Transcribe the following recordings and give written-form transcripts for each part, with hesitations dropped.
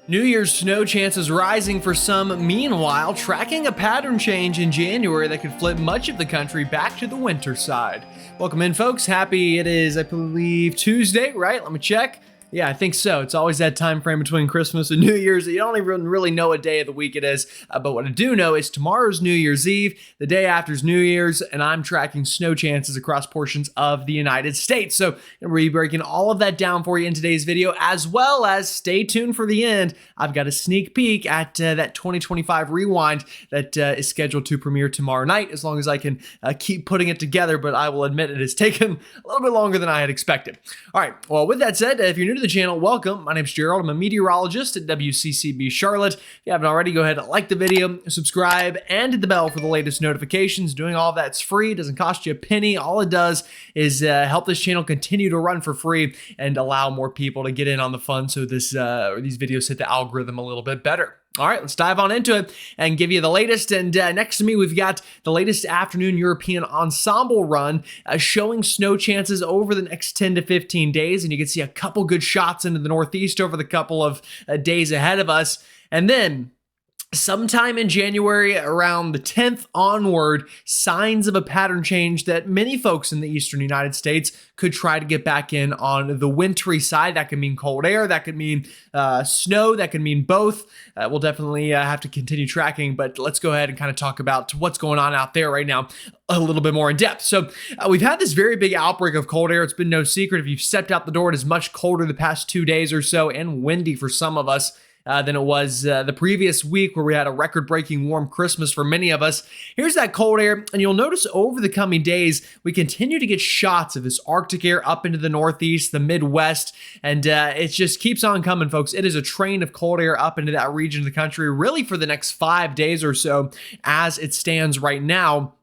New Year's snow chances rising for some, meanwhile, tracking a pattern change in January that could flip much of the country back to the winter side. Welcome in, folks. Happy it is, I believe, Tuesday, right? Let me check. Yeah, I think so. It's always that time frame between Christmas and New Year's that you don't even really know what day of the week it is. But what I do know is tomorrow's New Year's Eve, the day after is New Year's, and I'm tracking snow chances across portions of the United States. So we'll be breaking all of that down for you in today's video, as well as stay tuned for the end. I've got a sneak peek at that 2025 rewind that is scheduled to premiere tomorrow night, as long as I can keep putting it together. But I will admit it has taken a little bit longer than I had expected. All right, well, with that said, if you're new to the channel, welcome. My name's Gerald. I'm a meteorologist at WCCB Charlotte. If you haven't already, go ahead and like the video, subscribe, and hit the bell for the latest notifications. Doing all that's free, doesn't cost you a penny. All it does is help this channel continue to run for free and allow more people to get in on the fun, so these videos hit the algorithm a little bit better. All right, let's dive on into it and give you the latest. And next to me, we've got the latest afternoon European ensemble run showing snow chances over the next 10 to 15 days. And you can see a couple good shots into the Northeast over the couple of days ahead of us. And then sometime in January, around the 10th onward, signs of a pattern change that many folks in the eastern United States could try to get back in on the wintry side. That could mean cold air, that could mean snow, that could mean both. We'll definitely have to continue tracking, but let's go ahead and kind of talk about what's going on out there right now a little bit more in depth. So we've had this very big outbreak of cold air. It's been no secret. If you've stepped out the door, it is much colder the past 2 days or so, and windy for some of us than it was the previous week, where we had a record-breaking warm Christmas for many of us. Here's that cold air, and you'll notice over the coming days, we continue to get shots of this Arctic air up into the Northeast, the Midwest, and it just keeps on coming, folks. It is a train of cold air up into that region of the country, really for the next 5 days or so, as it stands right now.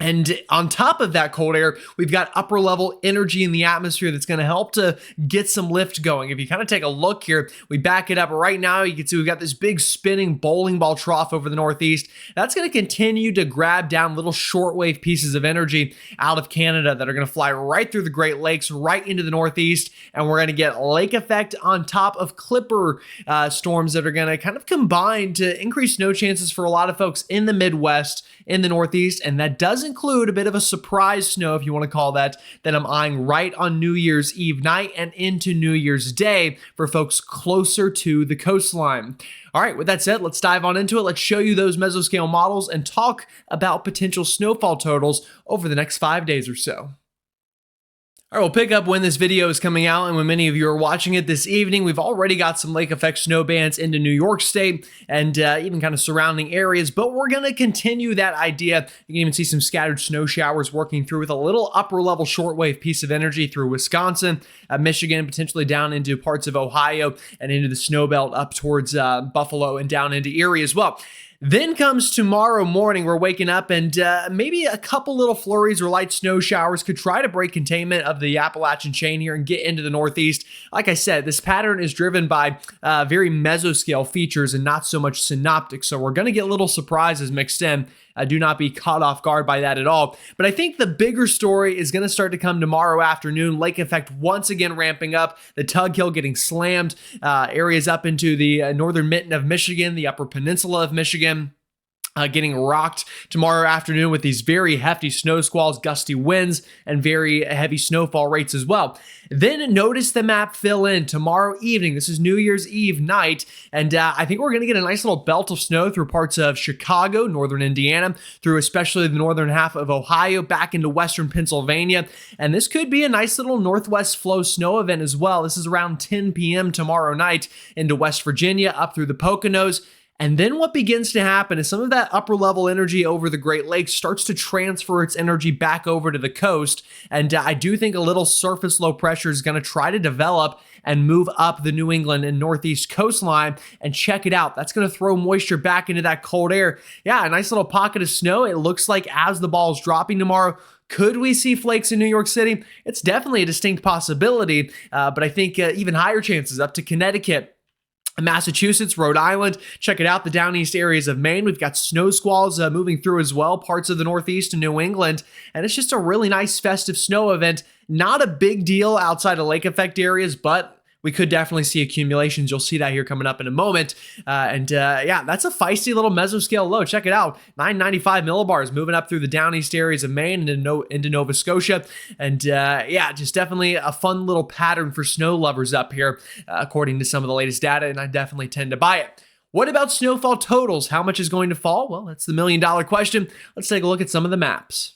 And on top of that cold air, we've got upper level energy in the atmosphere that's going to help to get some lift going. If you kind of take a look here, we back it up right now. You can see we've got this big spinning bowling ball trough over the Northeast. That's going to continue to grab down little shortwave pieces of energy out of Canada that are going to fly right through the Great Lakes, right into the Northeast. And we're going to get lake effect on top of clipper storms that are going to kind of combine to increase snow chances for a lot of folks in the Midwest, in the Northeast. And that does include a bit of a surprise snow, if you want to call that I'm eyeing right on New Year's Eve night and into New Year's Day for folks closer to the coastline. All right, with that said, let's dive on into it. Let's show you those mesoscale models and talk about potential snowfall totals over the next 5 days or so. All right, we'll pick up when this video is coming out and when many of you are watching it this evening. We've already got some lake effect snow bands into New York State and even kind of surrounding areas, but we're going to continue that idea. You can even see some scattered snow showers working through with a little upper level shortwave piece of energy through Wisconsin, Michigan, potentially down into parts of Ohio and into the snow belt up towards Buffalo and down into Erie as well. Then comes tomorrow morning, we're waking up and maybe a couple little flurries or light snow showers could try to break containment of the Appalachian chain here and get into the Northeast. Like I said, this pattern is driven by very mesoscale features and not so much synoptic. So we're going to get little surprises mixed in. Do not be caught off guard by that at all. But I think the bigger story is going to start to come tomorrow afternoon. Lake effect once again ramping up. The Tug Hill getting slammed. Areas up into the northern mitten of Michigan, the upper peninsula of Michigan. Getting rocked tomorrow afternoon with these very hefty snow squalls, gusty winds, and very heavy snowfall rates as well. Then notice the map fill in tomorrow evening. This is New Year's Eve night, and I think we're going to get a nice little belt of snow through parts of Chicago, northern Indiana, through especially the northern half of Ohio, back into western Pennsylvania. And this could be a nice little northwest flow snow event as well. This is around 10 p.m. tomorrow night into West Virginia, up through the Poconos. And then what begins to happen is some of that upper level energy over the Great Lakes starts to transfer its energy back over to the coast. And I do think a little surface low pressure is going to try to develop and move up the New England and Northeast coastline. And check it out. That's going to throw moisture back into that cold air. Yeah, a nice little pocket of snow. It looks like as the ball is dropping tomorrow, could we see flakes in New York City? It's definitely a distinct possibility, but I think even higher chances up to Connecticut, Massachusetts, Rhode Island. Check it out, the down east areas of Maine. We've got snow squalls moving through as well, parts of the Northeast and New England. And it's just a really nice festive snow event. Not a big deal outside of lake effect areas, but we could definitely see accumulations. You'll see that here coming up in a moment. Yeah, that's a feisty little mesoscale low. Check it out. 995 millibars moving up through the down east areas of Maine and into Nova Scotia. And yeah, just definitely a fun little pattern for snow lovers up here, according to some of the latest data. And I definitely tend to buy it. What about snowfall totals? How much is going to fall? Well, that's the million-dollar question. Let's take a look at some of the maps.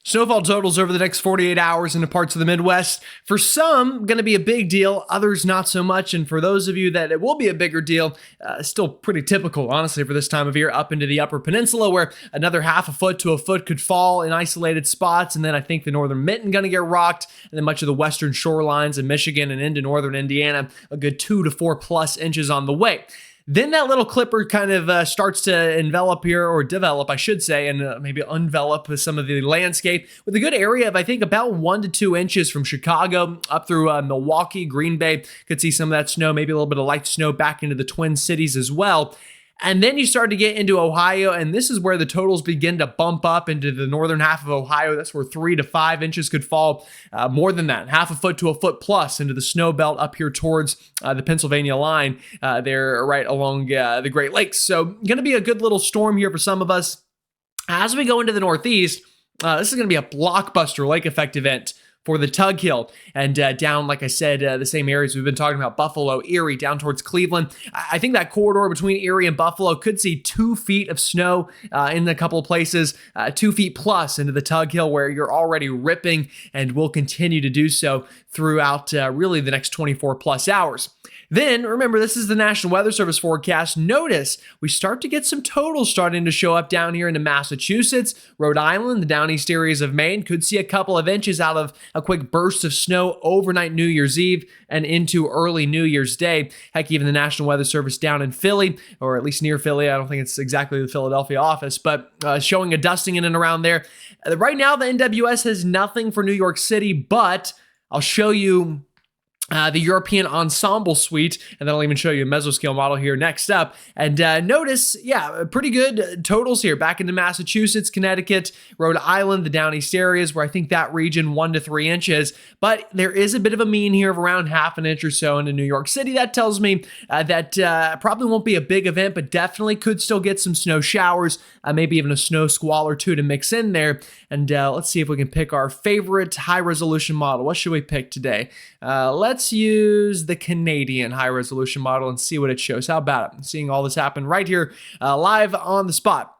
Snowfall totals over the next 48 hours into parts of the Midwest. For some, going to be a big deal. Others, not so much. And for those of you that it will be a bigger deal, still pretty typical, honestly, for this time of year, up into the Upper Peninsula, where another half a foot to a foot could fall in isolated spots. And then I think the northern mitten going to get rocked. And then much of the western shorelines in Michigan and into northern Indiana, a good 2 to 4+ inches on the way. Then that little clipper kind of starts to envelop here, or develop, I should say, and maybe envelop some of the landscape with a good area of, I think, about 1 to 2 inches from Chicago up through Milwaukee, Green Bay. Could see some of that snow, maybe a little bit of light snow back into the Twin Cities as well. And then you start to get into Ohio, and this is where the totals begin to bump up into the northern half of Ohio. That's where 3 to 5 inches could fall. More than that, half a foot to a foot plus into the snow belt up here towards the Pennsylvania line there right along the Great Lakes. So going to be a good little storm here for some of us. As we go into the Northeast, this is going to be a blockbuster lake effect event for the Tug Hill and down, like I said, the same areas we've been talking about, Buffalo, Erie, down towards Cleveland. I think that corridor between Erie and Buffalo could see 2 feet of snow in a couple of places, 2 feet plus into the Tug Hill, where you're already ripping and will continue to do so throughout really the next 24+ hours. Then, remember, this is the National Weather Service forecast. Notice we start to get some totals starting to show up down here into Massachusetts, Rhode Island, the down east areas of Maine. Could see a couple of inches out of a quick burst of snow overnight New Year's Eve and into early New Year's Day. Heck, even the National Weather Service down in Philly, or at least near Philly. I don't think it's exactly the Philadelphia office, but showing a dusting in and around there. Right now, the NWS has nothing for New York City, but I'll show you the European Ensemble Suite, and then I'll even show you a mesoscale model here next up. And notice, yeah, pretty good totals here back into Massachusetts, Connecticut, Rhode Island, the down east areas, where I think that region 1 to 3 inches. But there is a bit of a mean here of around half an inch or so into New York City. That tells me that probably won't be a big event, but definitely could still get some snow showers, maybe even a snow squall or two to mix in there. And let's see if we can pick our favorite high resolution model. What should we pick today? Let's use the Canadian high resolution model and see what it shows. How about it? Seeing all this happen right here live on the spot.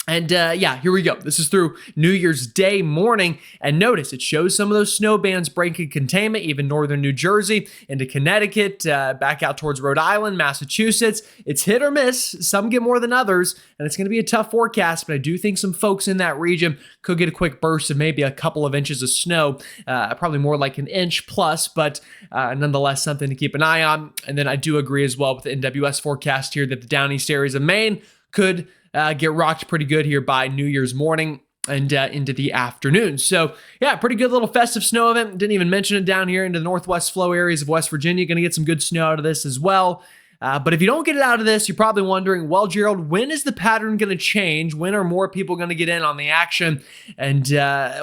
And yeah, here we go. This is through New Year's Day morning. And notice it shows some of those snow bands breaking containment, even northern New Jersey into Connecticut, back out towards Rhode Island, Massachusetts. It's hit or miss. Some get more than others. And it's going to be a tough forecast, but I do think some folks in that region could get a quick burst of maybe a couple of inches of snow, probably more like an inch plus, but nonetheless, something to keep an eye on. And then I do agree as well with the NWS forecast here that the down east areas of Maine could get rocked pretty good here by New Year's morning and into the afternoon. So yeah, pretty good little festive snow event. Didn't even mention it down here into the northwest flow areas of West Virginia. Going to get some good snow out of this as well. But if you don't get it out of this, you're probably wondering, well, Gerald, when is the pattern going to change? When are more people going to get in on the action? And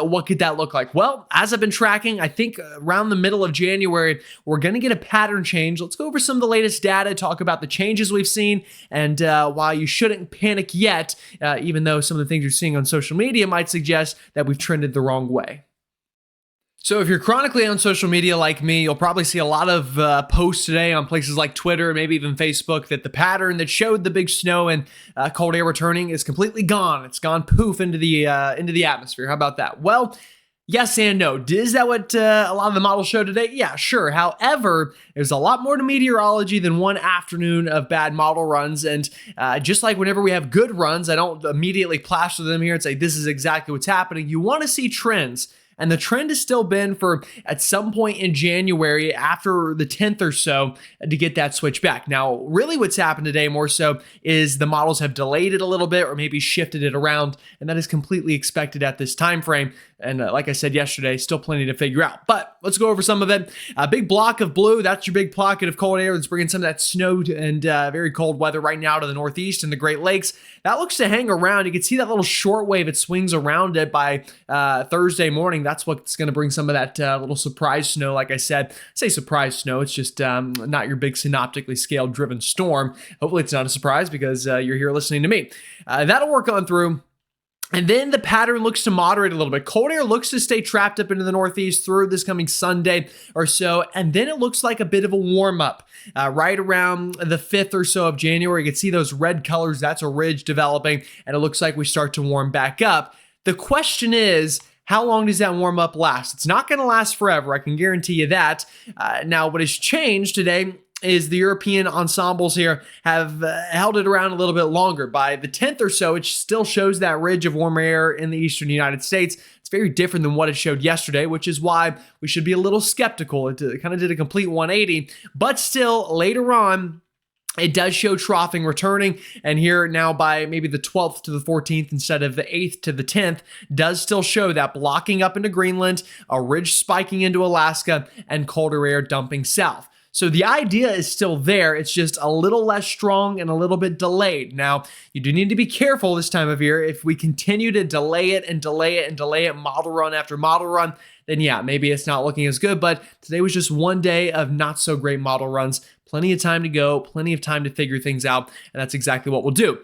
what could that look like? Well, as I've been tracking, I think around the middle of January, we're going to get a pattern change. Let's go over some of the latest data, talk about the changes we've seen, and why you shouldn't panic yet, even though some of the things you're seeing on social media might suggest that we've trended the wrong way. So if you're chronically on social media like me, you'll probably see a lot of posts today on places like Twitter, maybe even Facebook, that the pattern that showed the big snow and cold air returning is completely gone. It's gone poof into the atmosphere. How about that? Well, yes and no. Is that what a lot of the models show today? Yeah, sure. However, there's a lot more to meteorology than one afternoon of bad model runs. And just like whenever we have good runs, I don't immediately plaster them here and say, this is exactly what's happening. You want to see trends. And the trend has still been for at some point in January after the 10th or so to get that switch back. Now, really what's happened today more so is the models have delayed it a little bit or maybe shifted it around. And that is completely expected at this time frame. And like I said yesterday, still plenty to figure out. But let's go over some of it. A big block of blue, that's your big pocket of cold air that's bringing some of that snow and very cold weather right now to the Northeast and the Great Lakes. That looks to hang around. You can see that little short wave. It swings around it by Thursday morning. That's what's going to bring some of that little surprise snow. Like I said, say surprise snow. It's just not your big synoptically scaled driven storm. Hopefully it's not a surprise because you're here listening to me. That'll work on through. And then the pattern looks to moderate a little bit. Cold air looks to stay trapped up into the northeast through this coming Sunday or so. And then it looks like a bit of a warm up right around the 5th or so of January. You can see those red colors. That's a ridge developing. And it looks like we start to warm back up. The question is, how long does that warm up last? It's not going to last forever. I can guarantee you that. Now, what has changed today is the European ensembles here have held it around a little bit longer. By the 10th or so, it still shows that ridge of warmer air in the eastern United States. It's very different than what it showed yesterday, which is why we should be a little skeptical. It kind of did a complete 180, but still later on, it does show troughing returning, and here now by maybe the 12th to the 14th instead of the 8th to the 10th does still show that blocking up into Greenland, a ridge spiking into Alaska, and colder air dumping south. So the idea is still there. It's just a little less strong and a little bit delayed. Now, you do need to be careful this time of year. If we continue to delay it and delay it and delay it, model run after model run, then yeah, maybe it's not looking as good. But today was just one day of not so great model runs. Plenty of time to go, plenty of time to figure things out, and that's exactly what we'll do.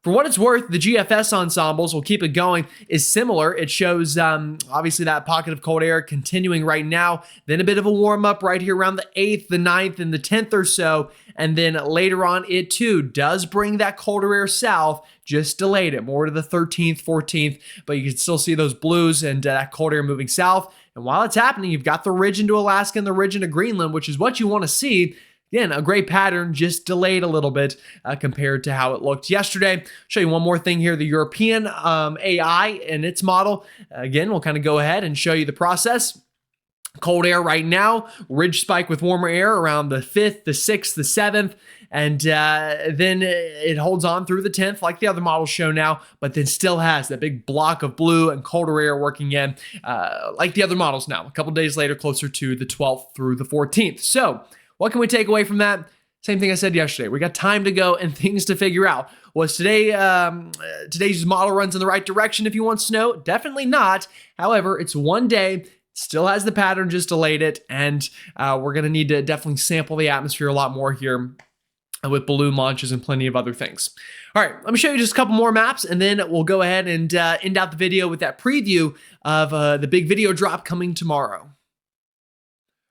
For what it's worth, the GFS ensembles, will keep it going, is similar. It shows obviously that pocket of cold air continuing right now, then a bit of a warm up right here around the 8th, the 9th, and the 10th or so. And then later on, it too does bring that colder air south, just delayed it more to the 13th, 14th, but you can still see those blues and that cold air moving south. And while it's happening, you've got the ridge into Alaska and the ridge into Greenland, which is what you want to see. Again, a great pattern, just delayed a little bit compared to how it looked yesterday. Show you one more thing here, the European AI and its model. Again, we'll kind of go ahead and show you the process. Cold air right now, ridge spike with warmer air around the 5th, the 6th, the 7th, and then it holds on through the 10th like the other models show now, but then still has that big block of blue and colder air working in like the other models now. A couple days later, closer to the 12th through the 14th. So, what can we take away from that? Same thing I said yesterday. We got time to go and things to figure out. Was today's model runs in the right direction if you want snow? Definitely not. However, it's one day, still has the pattern, just delayed it, and we're going to need to definitely sample the atmosphere a lot more here with balloon launches and plenty of other things. All right, let me show you just a couple more maps, and then we'll go ahead and end out the video with that preview of the big video drop coming tomorrow.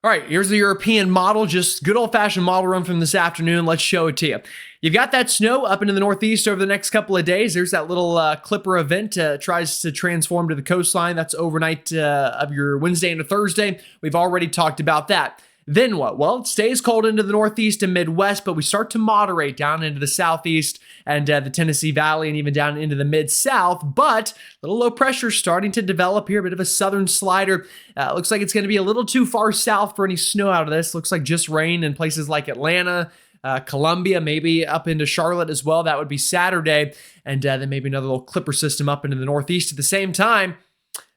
All right, here's the European model, just good old-fashioned model run from this afternoon. Let's show it to you. You've got that snow up into the northeast over the next couple of days. There's that little clipper event, tries to transform to the coastline. That's overnight of your Wednesday into Thursday. We've already talked about that. Then what? Well, it stays cold into the northeast and midwest, but we start to moderate down into the southeast and the Tennessee Valley and even down into the mid-south. But a little low pressure starting to develop here, a bit of a southern slider. Looks like it's going to be a little too far south for any snow out of this. Looks like just rain in places like Atlanta, Columbia, maybe up into Charlotte as well. That would be Saturday. And then maybe another little clipper system up into the northeast at the same time.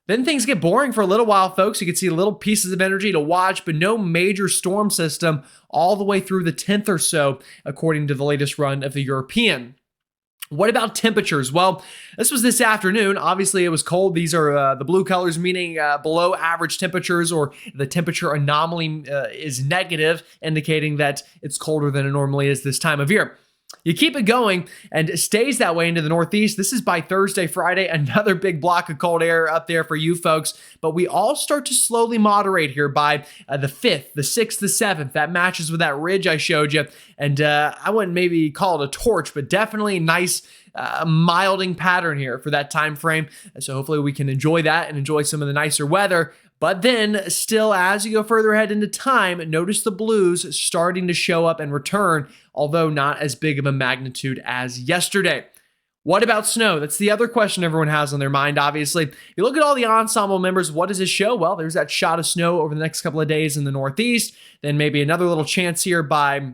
Then things get boring for a little while, folks. You can see little pieces of energy to watch, but no major storm system all the way through the 10th or so, according to the latest run of the European. What about temperatures? Well, this was this afternoon. Obviously, it was cold. These are the blue colors, meaning below average temperatures, or the temperature anomaly is negative, indicating that it's colder than it normally is this time of year. You keep it going, and it stays that way into the northeast. This is by Thursday, Friday, another big block of cold air up there for you folks. But we all start to slowly moderate here by the 5th, the 6th, the 7th. That matches with that ridge I showed you. And I wouldn't maybe call it a torch, but definitely a nice milding pattern here for that time frame. So hopefully we can enjoy that and enjoy some of the nicer weather. But then still, as you go further ahead into time, notice the blues starting to show up and return, although not as big of a magnitude as yesterday. What about snow? That's the other question everyone has on their mind, obviously. You look at all the ensemble members, what does this show? Well, there's that shot of snow over the next couple of days in the northeast, then maybe another little chance here by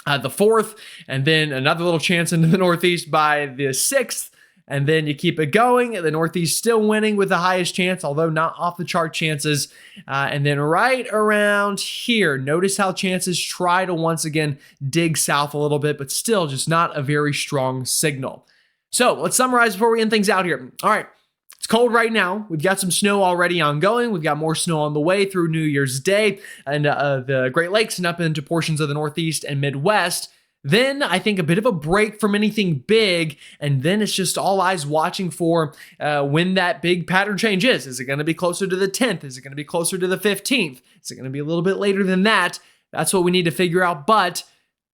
the 4th, and then another little chance into the northeast by the 6th. And then you keep it going. The Northeast still winning with the highest chance, although not off the chart chances. And then right around here, notice how chances try to once again dig south a little bit, but still just not a very strong signal. So let's summarize before we end things out here. All right. It's cold right now. We've got some snow already ongoing. We've got more snow on the way through New Year's Day and the Great Lakes and up into portions of the Northeast and Midwest. Then I think a bit of a break from anything big, and then it's just all eyes watching for when that big pattern change is. Is it going to be closer to the 10th? Is it going to be closer to the 15th? Is it going to be a little bit later than that? That's what we need to figure out. But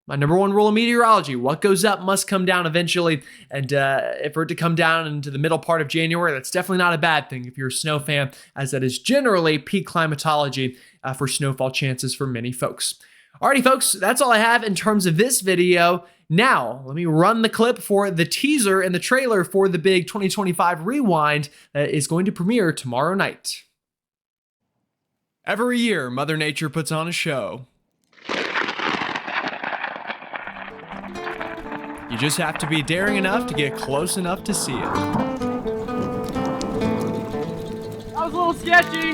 my number one rule of meteorology, what goes up must come down eventually. And if for it to come down into the middle part of January, that's definitely not a bad thing if you're a snow fan, as that is generally peak climatology for snowfall chances for many folks. Alrighty, folks, that's all I have in terms of this video. Now, let me run the clip for the teaser and the trailer for the big 2025 Rewind that is going to premiere tomorrow night. Every year, Mother Nature puts on a show. You just have to be daring enough to get close enough to see it. That was a little sketchy.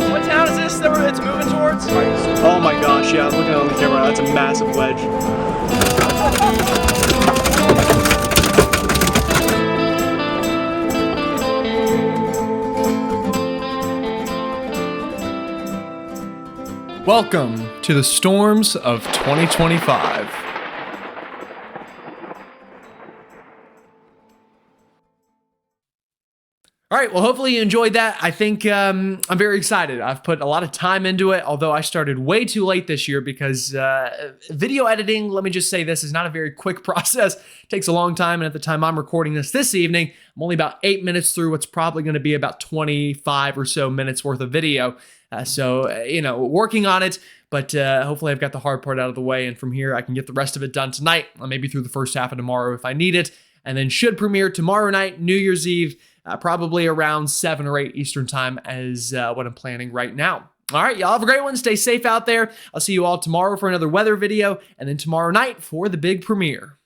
What town is this that it's moving towards? Oh my gosh, yeah, looking on the camera, that's a massive wedge. Welcome to the storms of 2025. All right, well, hopefully you enjoyed that. I think I'm very excited. I've put a lot of time into it, although I started way too late this year because video editing, let me just say this, is not a very quick process. It takes a long time, and at the time I'm recording this evening, I'm only about 8 minutes through what's probably going to be about 25 or so minutes worth of video. Working on it, but hopefully I've got the hard part out of the way, and from here I can get the rest of it done tonight, maybe through the first half of tomorrow if I need it, and then should premiere tomorrow night, New Year's Eve, probably around 7 or 8 Eastern time as what I'm planning right now. All right, y'all have a great one. Stay safe out there. I'll see you all tomorrow for another weather video, and then tomorrow night for the big premiere.